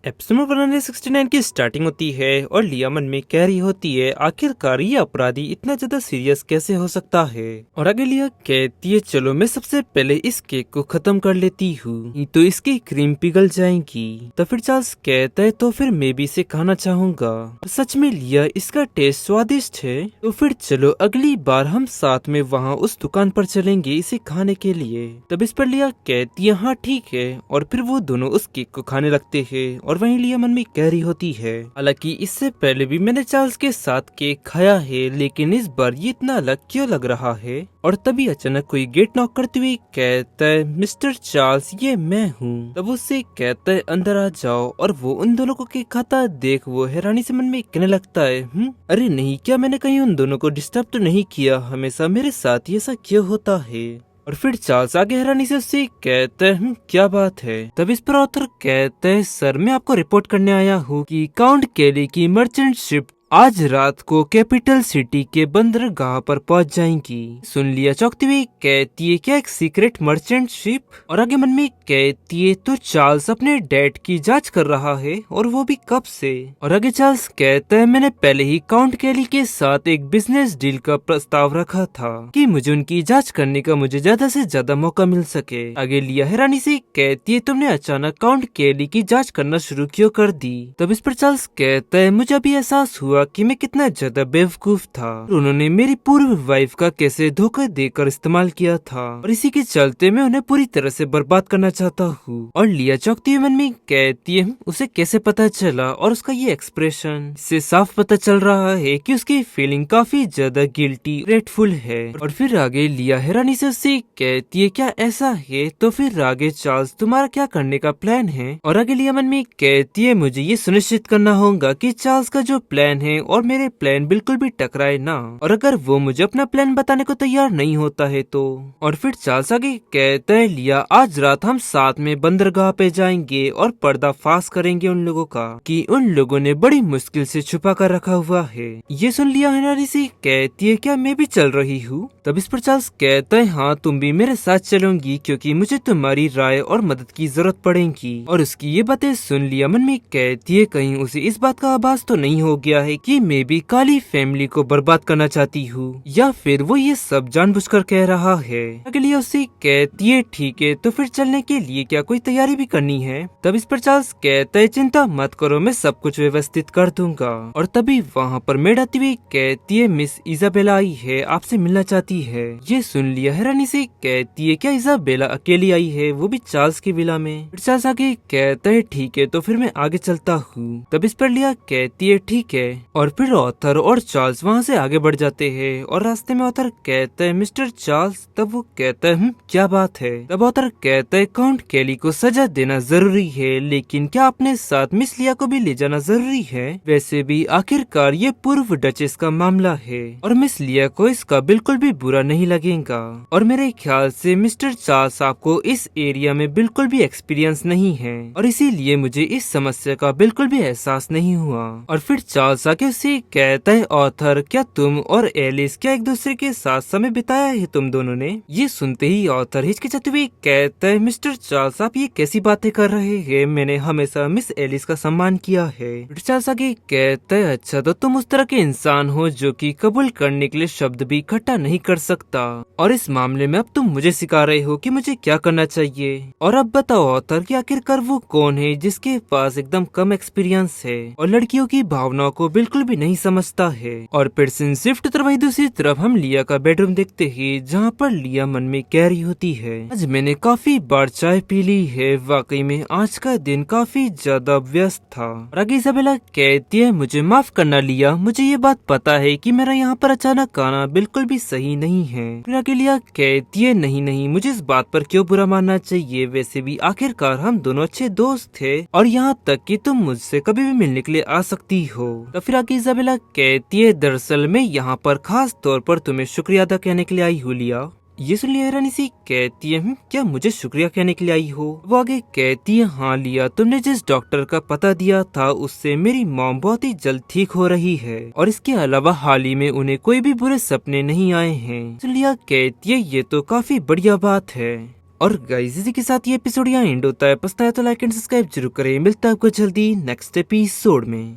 Episode 169 की starting होती है और लिया मन में कह रही होती है आखिरकार ये अपराधी इतना ज्यादा सीरियस कैसे हो सकता है। और आगे लिया कहती है चलो मैं सबसे पहले इस केक को खत्म कर लेती हूँ तो इसकी क्रीम पिघल जाएगी। तो फिर चार्ल्स कहता है तो फिर मैं भी इसे खाना चाहूंगा। सच में लिया इसका टेस्ट स्वादिष्ट है तो फिर चलो अगली बार हम साथ में वहाँ उस दुकान पर चलेंगे इसे खाने के लिए। तब इस पर लिया कहती है हाँ ठीक है और फिर वो दोनों उस केक को खाने लगते हैं। और वहीं लिया मन में कह रही होती है हालांकि इससे पहले भी मैंने चार्ल्स के साथ केक खाया है लेकिन इस बार ये इतना अलग क्यों लग रहा है। और तभी अचानक कोई गेट नॉक करते हुए कहता है मिस्टर चार्ल्स ये मैं हूँ। तब उससे कहता है अंदर आ जाओ और वो उन दोनों को केक खाता देख वो हैरानी से मन में कहने लगता है अरे नहीं क्या मैंने कहीं उन दोनों को डिस्टर्ब तो नहीं किया, हमेशा मेरे साथ ये ऐसा क्यों होता है। और फिर चार्ल्स आगे हैरानी से उससे कहता है क्या बात है। तब इस पर ऑथर कहता है सर मैं आपको रिपोर्ट करने आया हूँ कि काउंट केली की मर्चेंट शिप आज रात को कैपिटल सिटी के बंदरगाह पर पहुंच जाएंगी। सुन लिया चौंकती हुई कहती है क्या एक सीक्रेट मर्चेंट शिप। और आगे मन में कहती है तो चार्ल्स अपने डैड की जांच कर रहा है और वो भी कब से। और आगे चार्ल्स कहता है मैंने पहले ही काउंट केली के साथ एक बिजनेस डील का प्रस्ताव रखा था कि मुझे उनकी जांच करने का मुझे ज्यादा से ज्यादा मौका मिल सके। आगे लिया हैरानी से कहती है तुमने अचानक काउंट केली की जांच करना शुरू क्यों कर दी। तब इस पर चार्ल्स कहता है मुझे अभी एहसास हुआ कि मैं कितना ज्यादा बेवकूफ था और उन्होंने मेरी पूर्व वाइफ का कैसे धोखा देकर इस्तेमाल किया था और इसी के चलते मैं उन्हें पूरी तरह से बर्बाद करना चाहता हूँ। और लिया चौंकती हुई मन में कहती है उसे कैसे पता चला और उसका ये एक्सप्रेशन से साफ पता चल रहा है कि उसकी फीलिंग काफी ज्यादा गिल्टी ग्रेटफुल है। और फिर आगे लिया हैरानी से उससे कहती है क्या ऐसा है तो फिर आगे चार्ल्स तुम्हारा क्या करने का प्लान है। और आगे लिया मन में कहती है मुझे ये सुनिश्चित करना होगा कि चार्ल्स का जो प्लान है और मेरे प्लान बिल्कुल भी टकराए ना, और अगर वो मुझे अपना प्लान बताने को तैयार नहीं होता है तो। और फिर चार्ल्स आगे कहता है लिया आज रात हम साथ में बंदरगाह पे जाएंगे और पर्दाफाश करेंगे उन लोगों का कि उन लोगों ने बड़ी मुश्किल से छुपा कर रखा हुआ है। ये सुन लिया हैरानी से कहती है क्या मैं भी चल रही हूँ। तब इस पर चार्ल्स कहता है हाँ तुम भी मेरे साथ चलोगी क्योंकि मुझे तुम्हारी राय और मदद की जरूरत पड़ेगी। और उसकी ये बातें सुन लिया मन में कहती है कहीं उसे इस बात का आभास तो नहीं हो गया है कि मैं भी काली फैमिली को बर्बाद करना चाहती हूँ या फिर वो ये सब जानबूझकर कह रहा है। अगली उससे कहती है ठीक है तो फिर चलने के लिए क्या कोई तैयारी भी करनी है। तब इस पर चार्ल्स कहता है चिंता मत करो मैं सब कुछ व्यवस्थित कर दूंगा। और तभी वहाँ पर मेड आती हुई कहती है मिस इजाबेला आई है आपसे मिलना चाहती है। ये सुन लिया हैरानी से कहती है क्या इजाबेला अकेली आई है वो भी चार्ल्स की विला में। चार्ल्स आगे कहता है ठीक है तो फिर मैं आगे चलता हूँ। तब इस पर लिया कहती है ठीक है। और फिर ऑथर और चार्ल्स वहाँ से आगे बढ़ जाते हैं और रास्ते में ऑथर कहता है मिस्टर चार्ल्स। तब वो कहता है क्या बात है। तब ऑथर कहता है काउंट केली को सजा देना जरूरी है लेकिन क्या अपने साथ मिस लिया को भी ले जाना जरूरी है। वैसे भी आखिरकार ये पूर्व डचेस का मामला है और मिस लिया को इसका बिल्कुल भी बुरा नहीं लगेगा। और मेरे ख्याल से मिस्टर चार्ल्स आपको इस एरिया में बिल्कुल भी एक्सपीरियंस नहीं है और इसीलिए मुझे इस समस्या का बिल्कुल भी एहसास नहीं हुआ। और फिर चार्ल्स आके उसे कहता है ऑथर क्या तुम और एलिस क्या एक दूसरे के साथ समय बिताया है तुम दोनों ने। ये सुनते ही ऑथर हिचकिचाते हुए कहता है मिस्टर चार्ल्स आप ये कैसी बातें कर रहे हैं, मैंने हमेशा मिस एलिस का सम्मान किया है। चार्ल्स आगे कहता है अच्छा तो तुम उस तरह के इंसान हो जो कि कबूल करने के लिए शब्द भी इकट्ठा नहीं कर सकता और इस मामले में अब तुम मुझे सिखा रहे हो कि मुझे क्या करना चाहिए। और अब बताओ ऑथर कि आखिरकार वो कौन है जिसके पास एकदम कम एक्सपीरियंस है और लड़कियों की भावनाओं को बिल्कुल भी नहीं समझता है। और फिर शिफ्ट तो वही दूसरी तरफ हम लिया का बेडरूम देखते ही जहाँ पर लिया मन में कह रही होती है आज मैंने काफी बार चाय पी ली है, वाकई में आज का दिन काफी ज्यादा व्यस्त था। और आगे इजाबेला कहती है मुझे माफ करना लिया, मुझे ये बात पता है कि मेरा यहाँ पर अचानक आना बिल्कुल भी सही नहीं है। फिर आगे लिया कहती है नहीं नहीं मुझे इस बात पर क्यों बुरा मानना चाहिए, वैसे भी आखिरकार हम दोनों अच्छे दोस्त थे और यहाँ तक कि तुम मुझसे कभी भी मिलने के लिए आ सकती हो। तो फिर आगे इजाबेला कहती है दरअसल मैं यहाँ पर खास तौर पर तुम्हें शुक्रिया अदा कहने के लिए आई हूँ लिया। ये सुन लिया हैरानी सी कहती है क्या मुझे शुक्रिया कहने के लिए आई हो। वो आगे कहती है हाँ लिया तुमने जिस डॉक्टर का पता दिया था उससे मेरी मॉम बहुत ही जल्द ठीक हो रही है और इसके अलावा हाल ही में उन्हें कोई भी बुरे सपने नहीं आए हैं। तो लिया कहती है ये तो काफी बढ़िया बात है। और गाइस इसी के साथ ये एपिसोड यहाँ एंड होता है। पसंद आया तो लाइक एंड सब्सक्राइब जरूर करें। मिलता है आपको जल्दी नेक्स्ट एपिसोड में।